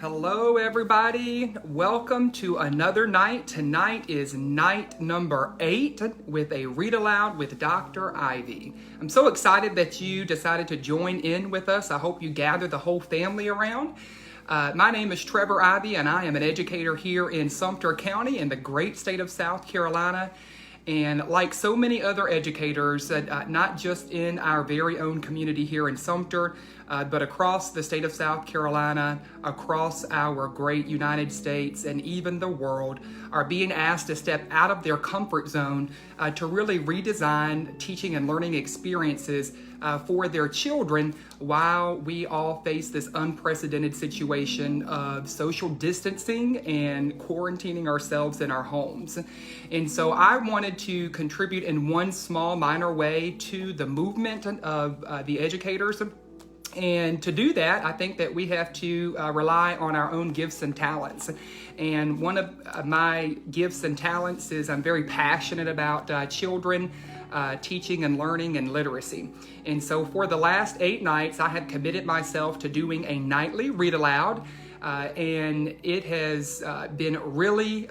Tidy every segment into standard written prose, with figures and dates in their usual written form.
Hello, everybody. Welcome to another night. Tonight is night number 8 with a Read Aloud with Dr. Ivey. I'm so excited that you decided to join in with us. I hope you gather the whole family around. My name is Trevor Ivey, and I am an educator here in Sumter County in the great state of South Carolina. And like so many other educators, not just in our very own community here in Sumter, but across the state of South Carolina, across our great United States, and even the world, are being asked to step out of their comfort zone to really redesign teaching and learning experiences for their children while we all face this unprecedented situation of social distancing and quarantining ourselves in our homes. And so I wanted to contribute in one small minor way to the movement of the educators. And to do that, I think that we have to rely on our own gifts and talents. And one of my gifts and talents is I'm very passionate about children, teaching and learning and literacy. And so for the last 8 nights, I have committed myself to doing a nightly read aloud. And it has been really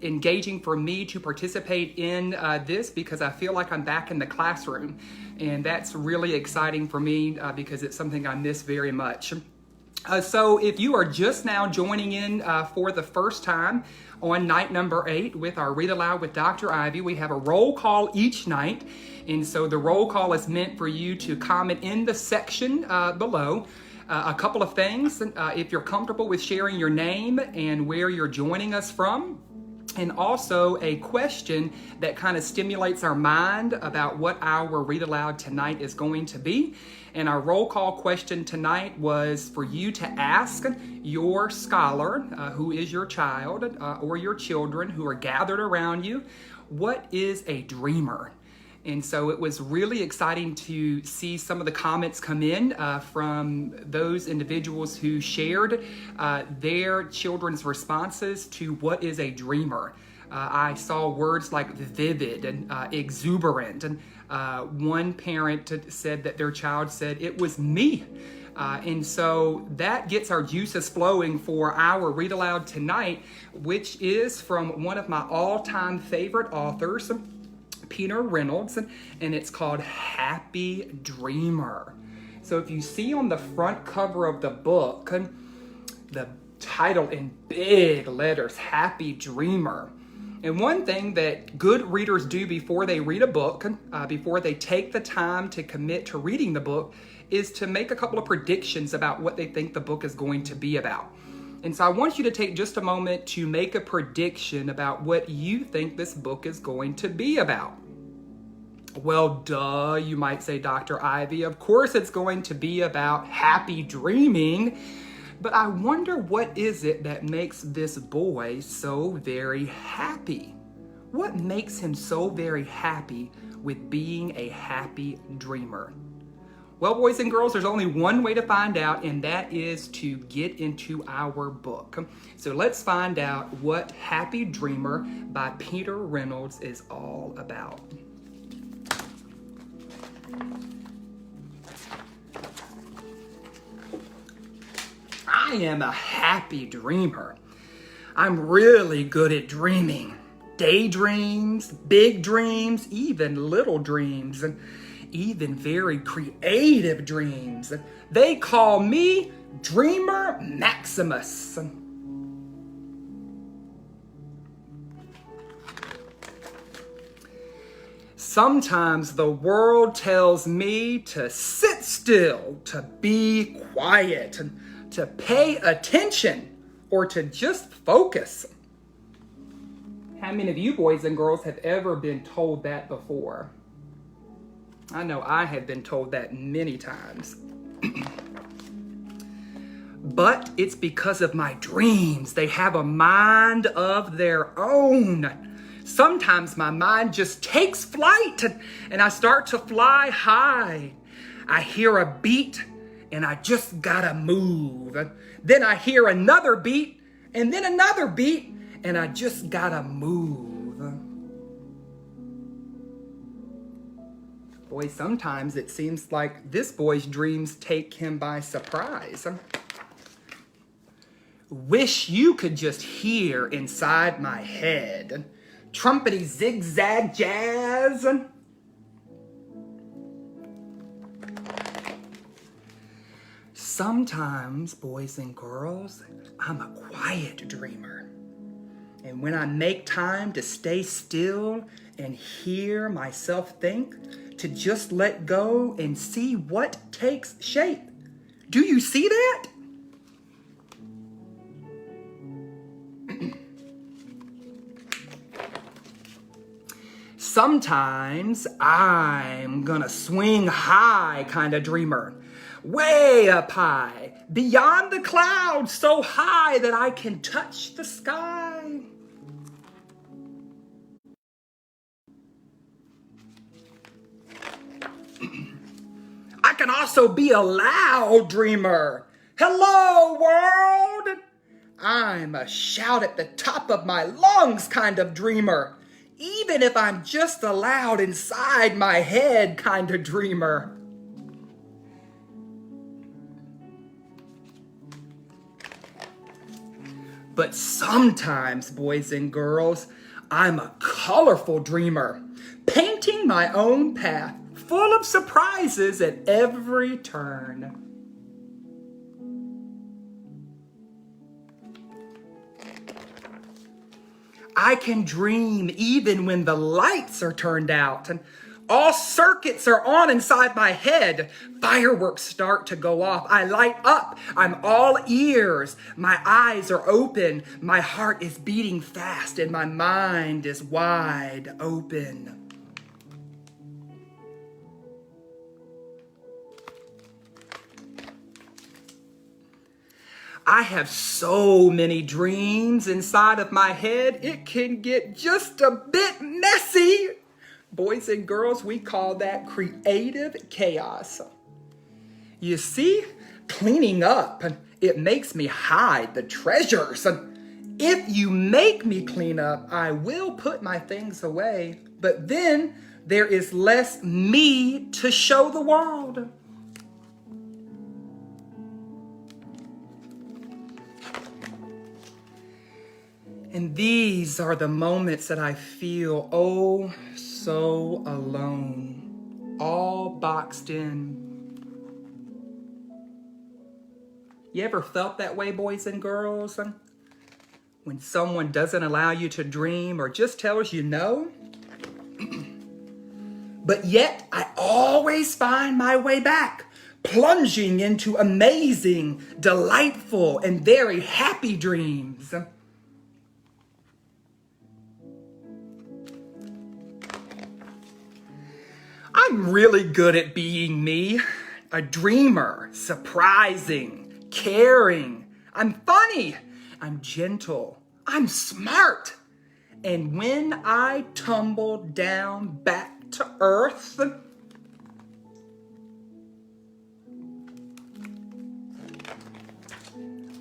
engaging for me to participate in this because I feel like I'm back in the classroom. And that's really exciting for me because it's something I miss very much. So if you are just now joining in for the first time on night number 8 with our Read Aloud with Dr. Ivey, we have a roll call each night. And so the roll call is meant for you to comment in the section below. A couple of things, if you're comfortable with sharing your name and where you're joining us from, and also a question that kind of stimulates our mind about what our Read Aloud tonight is going to be. And our roll call question tonight was for you to ask your scholar, who is your child, or your children who are gathered around you, what is a dreamer? And so it was really exciting to see some of the comments come in from those individuals who shared their children's responses to what is a dreamer. I saw words like vivid and exuberant. And one parent said that their child said, "It was me." And so that gets our juices flowing for our Read Aloud tonight, which is from one of my all-time favorite authors, Peter Reynolds, and it's called Happy Dreamer. So if you see on the front cover of the book, the title in big letters, Happy Dreamer. And one thing that good readers do before they read a book, before they take the time to commit to reading the book, is to make a couple of predictions about what they think the book is going to be about. And so I want you to take just a moment to make a prediction about what you think this book is going to be about. Well, duh, you might say, Dr. Ivey. Of course it's going to be about happy dreaming. But I wonder, what is it that makes this boy so very happy? What makes him so very happy with being a happy dreamer? Well, boys and girls, there's only one way to find out, and that is to get into our book. So let's find out what Happy Dreamer by Peter Reynolds is all about. I am a happy dreamer. I'm really good at dreaming. Daydreams, big dreams, even little dreams, and even very creative dreams. They call me Dreamer Maximus. Sometimes the world tells me to sit still, to be quiet, to pay attention, or to just focus. How many of you boys and girls have ever been told that before? I know I have been told that many times. But it's because of my dreams. They have a mind of their own. Sometimes my mind just takes flight and I start to fly high. I hear a beat and I just gotta move. Then I hear another beat and then another beat and I just gotta move. Boy, sometimes it seems like this boy's dreams take him by surprise. Wish you could just hear inside my head. Trumpety zigzag jazz. Sometimes, boys and girls, I'm a quiet dreamer. And when I make time to stay still and hear myself think, to just let go and see what takes shape. Do you see that? Sometimes I'm gonna swing high kind of dreamer. Way up high, beyond the clouds, so high that I can touch the sky. I can also be a loud dreamer. Hello, world! I'm a shout at the top of my lungs kind of dreamer. Even if I'm just a loud inside my head kind of dreamer. But sometimes, boys and girls, I'm a colorful dreamer, painting my own path, full of surprises at every turn. I can dream even when the lights are turned out and all circuits are on inside my head. Fireworks start to go off. I light up. I'm all ears. My eyes are open. My heart is beating fast and my mind is wide open. I have so many dreams inside of my head, it can get just a bit messy. Boys and girls, we call that creative chaos. You see, cleaning up, it makes me hide the treasures. If you make me clean up, I will put my things away, but then there is less me to show the world. And these are the moments that I feel oh so alone, all boxed in. You ever felt that way, boys and girls? When someone doesn't allow you to dream or just tells you no? But yet I always find my way back, plunging into amazing, delightful, and very happy dreams. I'm really good at being me, a dreamer, surprising, caring. I'm funny, I'm gentle, I'm smart. And when I tumble down back to earth,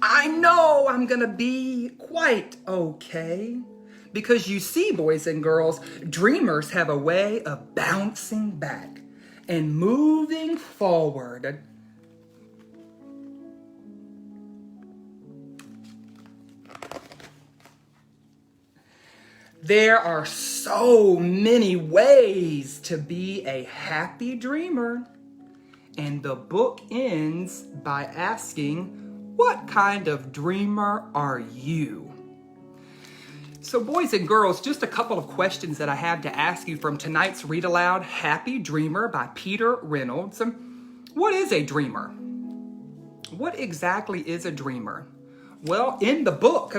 I know I'm gonna be quite okay. Because you see, boys and girls, dreamers have a way of bouncing back and moving forward. There are so many ways to be a happy dreamer. And the book ends by asking, what kind of dreamer are you? So boys and girls, just a couple of questions that I have to ask you from tonight's Read Aloud, Happy Dreamer by Peter Reynolds. What is a dreamer? What exactly is a dreamer? Well, in the book,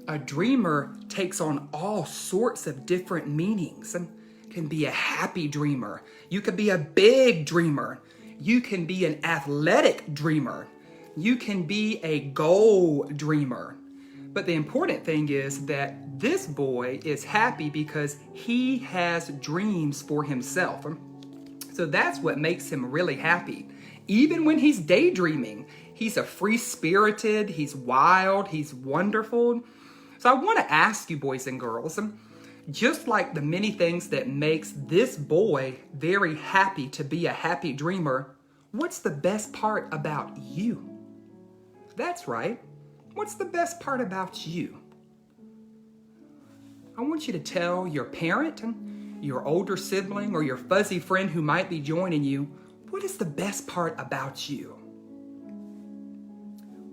a dreamer takes on all sorts of different meanings. It can be a happy dreamer. You could be a big dreamer. You can be an athletic dreamer. You can be a goal dreamer. But the important thing is that this boy is happy because he has dreams for himself. So that's what makes him really happy. Even when he's daydreaming, he's a free-spirited, he's wild, he's wonderful. So I want to ask you, boys and girls, just like the many things that makes this boy very happy to be a happy dreamer, what's the best part about you? That's right. What's the best part about you? I want you to tell your parent, your older sibling, or your fuzzy friend who might be joining you, what is the best part about you?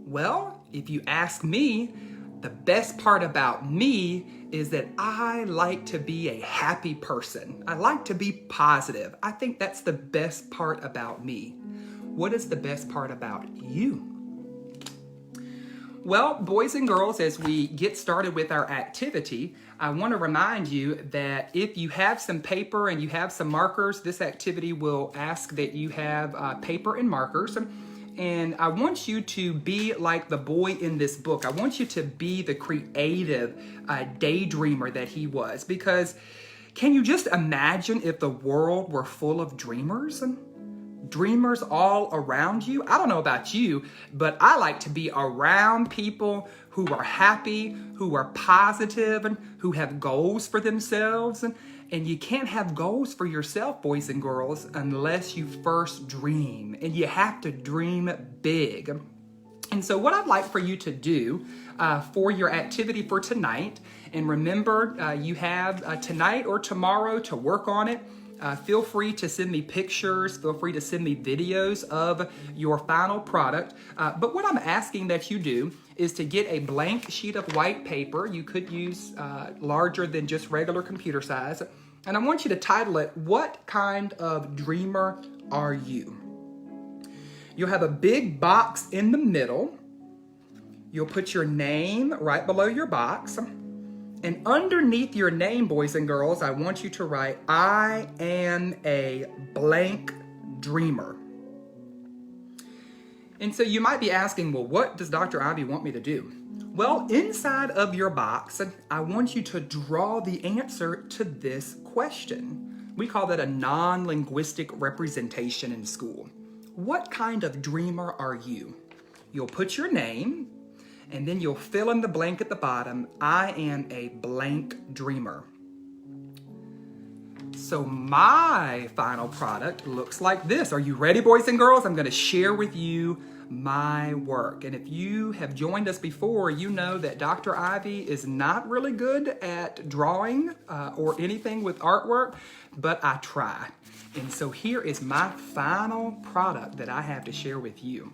Well, if you ask me, the best part about me is that I like to be a happy person. I like to be positive. I think that's the best part about me. What is the best part about you? Well, boys and girls, as we get started with our activity, I want to remind you that if you have some paper and you have some markers, this activity will ask that you have paper and markers. And I want you to be like the boy in this book. I want you to be the creative daydreamer that he was. Because can you just imagine if the world were full of dreamers? Dreamers all around you? I don't know about you, but I like to be around people who are happy, who are positive, and who have goals for themselves. And you can't have goals for yourself, boys and girls, unless you first dream. And you have to dream big. And so what I'd like for you to do for your activity for tonight, and remember you have tonight or tomorrow to work on it. Feel free to send me pictures, feel free to send me videos of your final product. But what I'm asking that you do is to get a blank sheet of white paper. You could use larger than just regular computer size. And I want you to title it, What Kind of Dreamer Are You? You'll have a big box in the middle. You'll put your name right below your box. And underneath your name, boys and girls, I want you to write, I am a blank dreamer. And so you might be asking, well, what does Dr. Ivey want me to do? Well, inside of your box, I want you to draw the answer to this question. We call that a non-linguistic representation in school. What kind of dreamer are you? You'll put your name, and then you'll fill in the blank at the bottom. I am a blank dreamer. So my final product looks like this. Are you ready, boys and girls? I'm going to share with you my work. And if you have joined us before, you know that Dr. Ivey is not really good at drawing or anything with artwork, but I try. And so here is my final product that I have to share with you.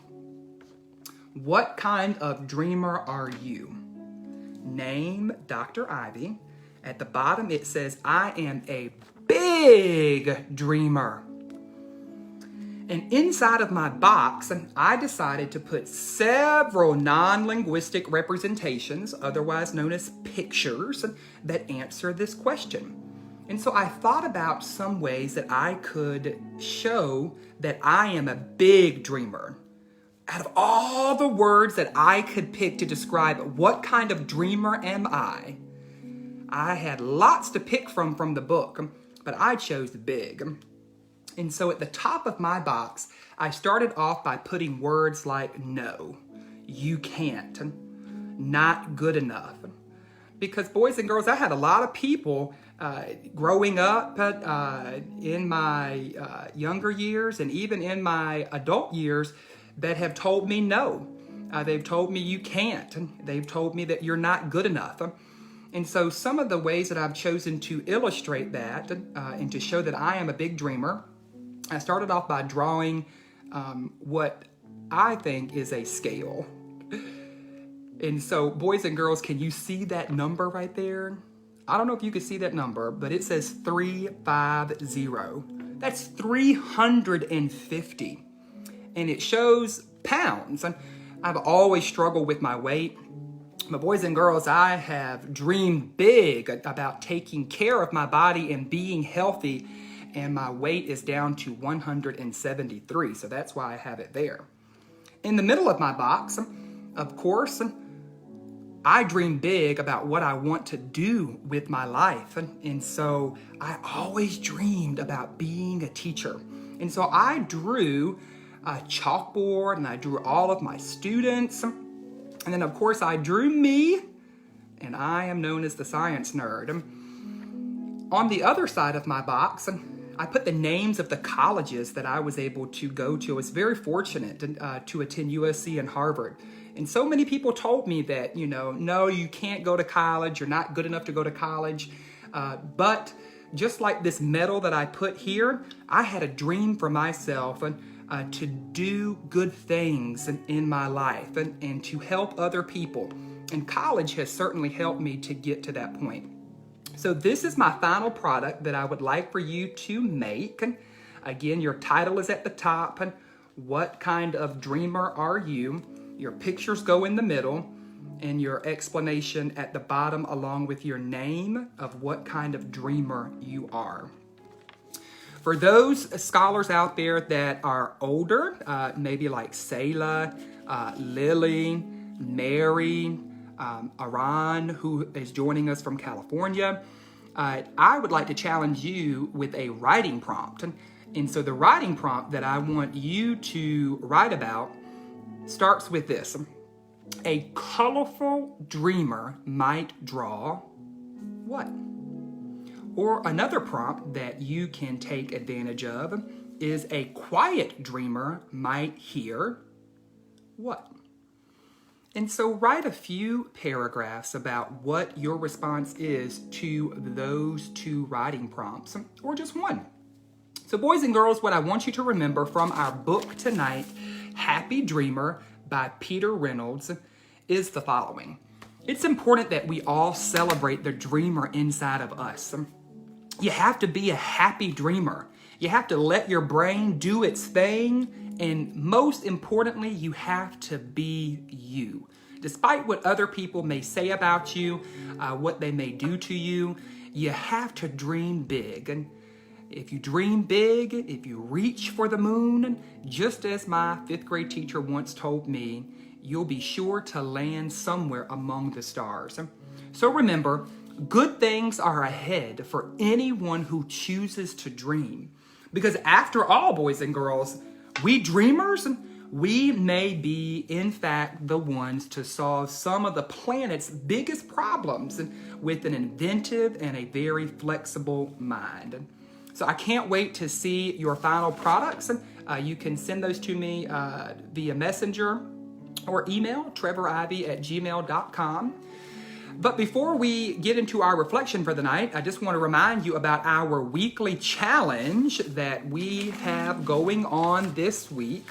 What kind of dreamer are you? Name Dr. Ivey. At the bottom it says, I am a big dreamer. And inside of my box, I decided to put several non-linguistic representations, otherwise known as pictures, that answer this question. And so I thought about some ways that I could show that I am a big dreamer. Out of all the words that I could pick to describe what kind of dreamer am I had lots to pick from the book, but I chose big. And so at the top of my box, I started off by putting words like no, you can't, not good enough. Because boys and girls, I had a lot of people growing up in my younger years and even in my adult years that have told me no. They've told me you can't. And they've told me that you're not good enough. And so some of the ways that I've chosen to illustrate that and to show that I am a big dreamer, I started off by drawing what I think is a scale. And so boys and girls, can you see that number right there? I don't know if you can see that number, but it says 350. That's 350. And it shows pounds. I've always struggled with my weight. But boys and girls, I have dreamed big about taking care of my body and being healthy. And my weight is down to 173. So that's why I have it there. In the middle of my box, of course, I dream big about what I want to do with my life. And so I always dreamed about being a teacher. And so I drew a chalkboard and I drew all of my students. And then of course I drew me, and I am known as the science nerd. On the other side of my box, I put the names of the colleges that I was able to go to. I was very fortunate to attend USC and Harvard. And so many people told me that, no, you can't go to college. You're not good enough to go to college. But just like this medal that I put here, I had a dream for myself to do good things in my life and to help other people. And college has certainly helped me to get to that point. So this is my final product that I would like for you to make. Again, your title is at the top. What kind of dreamer are you? Your pictures go in the middle, and your explanation at the bottom along with your name of what kind of dreamer you are. For those scholars out there that are older, maybe like Selah, Lily, Mary, Aran, who is joining us from California, I would like to challenge you with a writing prompt. And so the writing prompt that I want you to write about starts with this. A colorful dreamer might draw what? Or another prompt that you can take advantage of is a quiet dreamer might hear what? And so write a few paragraphs about what your response is to those two writing prompts, or just one. So boys and girls, what I want you to remember from our book tonight, Happy Dreamer by Peter Reynolds, is the following. It's important that we all celebrate the dreamer inside of us. You have to be a happy dreamer. You have to let your brain do its thing. And most importantly, you have to be you. Despite what other people may say about you, what they may do to you, you have to dream big. And if you dream big, if you reach for the moon, just as my 5th grade teacher once told me, you'll be sure to land somewhere among the stars. So remember, good things are ahead for anyone who chooses to dream. Because after all, boys and girls, we dreamers, we may be, in fact, the ones to solve some of the planet's biggest problems with an inventive and a very flexible mind. So I can't wait to see your final products. You can send those to me via Messenger or email, trevorivey@gmail.com. But before we get into our reflection for the night, I just want to remind you about our weekly challenge that we have going on this week.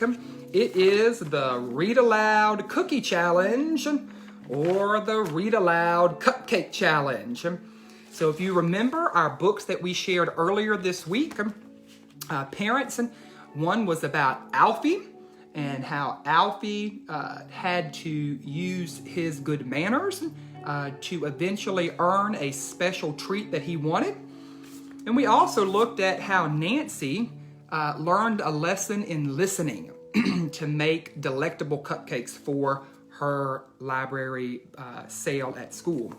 It is the Read Aloud Cookie Challenge or the Read Aloud Cupcake Challenge. So if you remember our books that we shared earlier this week, parents, one was about Alfie and how Alfie had to use his good manners to eventually earn a special treat that he wanted. And we also looked at how Nancy learned a lesson in listening to make delectable cupcakes for her library sale at school.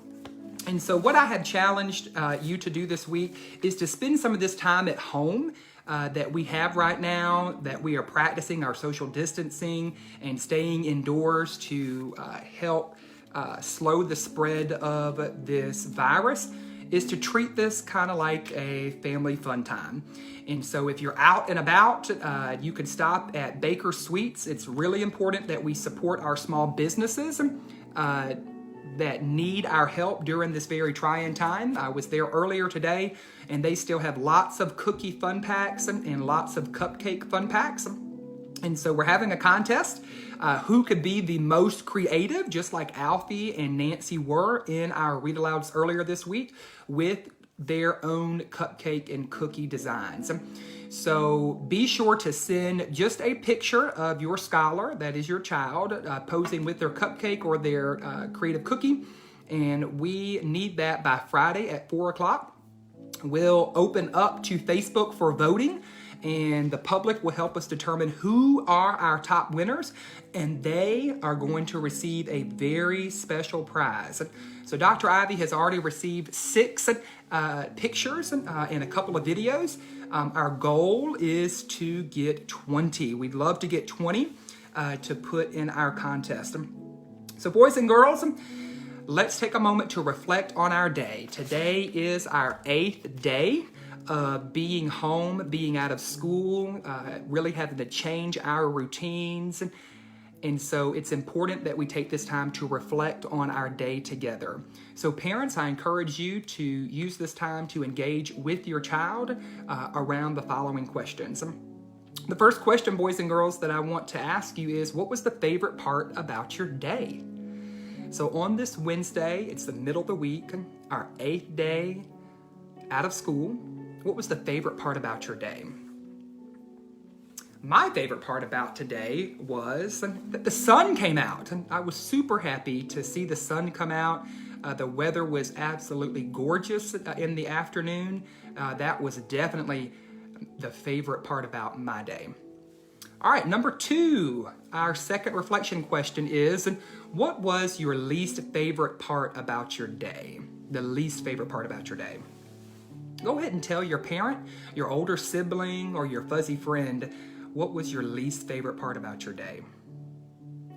And so what I have challenged you to do this week is to spend some of this time at home that we have right now, that we are practicing our social distancing and staying indoors to help slow the spread of this virus, is to treat this kind of like a family fun time. And so if you're out and about, you can stop at Baker Sweets. It's really important that we support our small businesses that need our help during this very trying time. I was there earlier today, and they still have lots of cookie fun packs and lots of cupcake fun packs. And so we're having a contest. Who could be the most creative, just like Alfie and Nancy were in our Read Alouds earlier this week, with their own cupcake and cookie designs. So be sure to send just a picture of your scholar, that is your child, posing with their cupcake or their creative cookie. And we need that by Friday at 4 o'clock. We'll open up to Facebook for voting, and the public will help us determine who are our top winners, and they are going to receive a very special prize. So Dr. Ivey has already received 6 pictures and a couple of videos. Our goal is to get 20. We'd love to get 20 to put in our contest. So boys and girls, let's take a moment to reflect on our day. Today is our 8th day of being home, being out of school, really having to change our routines. And so it's important that we take this time to reflect on our day together. So parents, I encourage you to use this time to engage with your child around the following questions. The first question, boys and girls, that I want to ask you is, what was the favorite part about your day? So on this Wednesday, it's the middle of the week, our 8th day out of school. What was the favorite part about your day? My favorite part about today was that the sun came out. And I was super happy to see the sun come out. The weather was absolutely gorgeous in the afternoon. That was definitely the favorite part about my day. All right, number 2, our second reflection question is, what was your least favorite part about your day? The least favorite part about your day. Go ahead and tell your parent, your older sibling, or your fuzzy friend, what was your least favorite part about your day?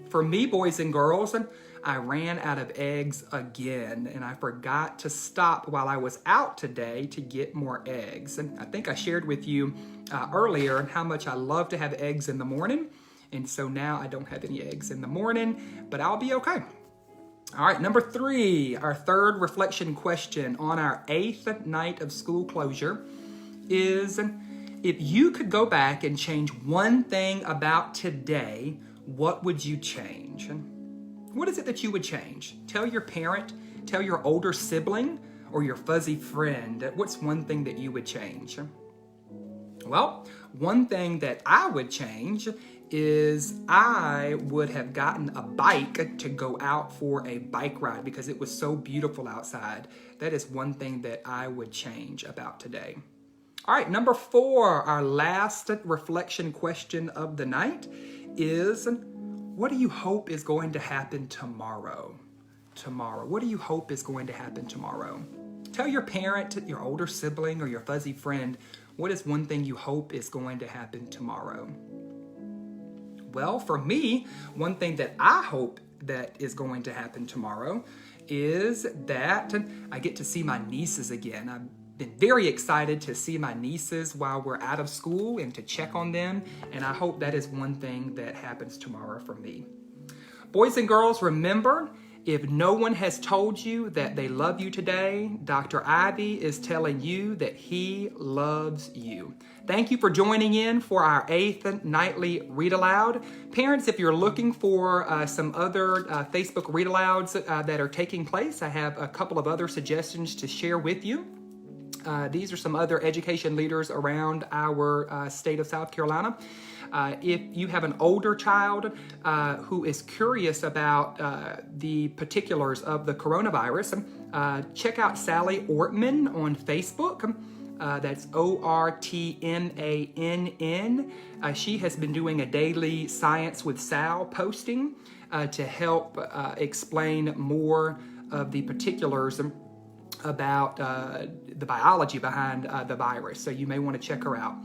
For me, boys and girls, I ran out of eggs again, and I forgot to stop while I was out today to get more eggs. And I think I shared with you earlier how much I love to have eggs in the morning, and so now I don't have any eggs in the morning, but I'll be okay. All right, number 3, our third reflection question on our 8th night of school closure is, if you could go back and change one thing about today, what would you change? What is it that you would change? Tell your parent, tell your older sibling, or your fuzzy friend, what's one thing that you would change? Well, one thing that I would change is I would have gotten a bike to go out for a bike ride because it was so beautiful outside. That is one thing that I would change about today. All right, number 4, our last reflection question of the night is, what do you hope is going to happen tomorrow? What do you hope is going to happen tomorrow? Tell your parent, your older sibling, or your fuzzy friend, what is one thing you hope is going to happen tomorrow? Well, for me, one thing that I hope that is going to happen tomorrow is that I get to see my nieces again. I've been very excited to see my nieces while we're out of school and to check on them, and I hope that is one thing that happens tomorrow for me. Boys and girls, remember, if no one has told you that they love you today, Dr. Ivey is telling you that he loves you. Thank you for joining in for our 8th nightly Read Aloud. Parents, if you're looking for some other Facebook Read Alouds that are taking place, I have a couple of other suggestions to share with you. These are some other education leaders around our state of South Carolina. If you have an older child who is curious about the particulars of the coronavirus, check out Sally Ortman on Facebook. That's ORTMANN. She has been doing a daily Science with Sal posting to help explain more of the particulars about the biology behind the virus. So you may want to check her out.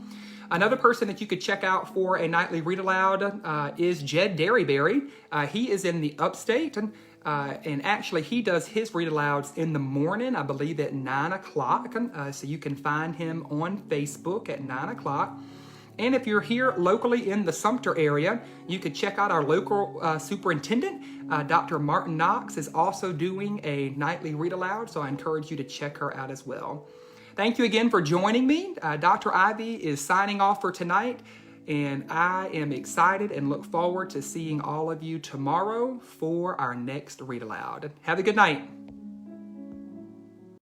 Another person that you could check out for a nightly Read Aloud is Jed Derryberry. He is in the upstate, and actually he does his Read Alouds in the morning, I believe at 9 o'clock. So you can find him on Facebook at 9 o'clock. And if you're here locally in the Sumter area, you could check out our local superintendent. Dr. Martin Knox is also doing a nightly Read Aloud, so I encourage you to check her out as well. Thank you again for joining me. Dr. Ivey is signing off for tonight, and I am excited and look forward to seeing all of you tomorrow for our next Read Aloud. Have a good night.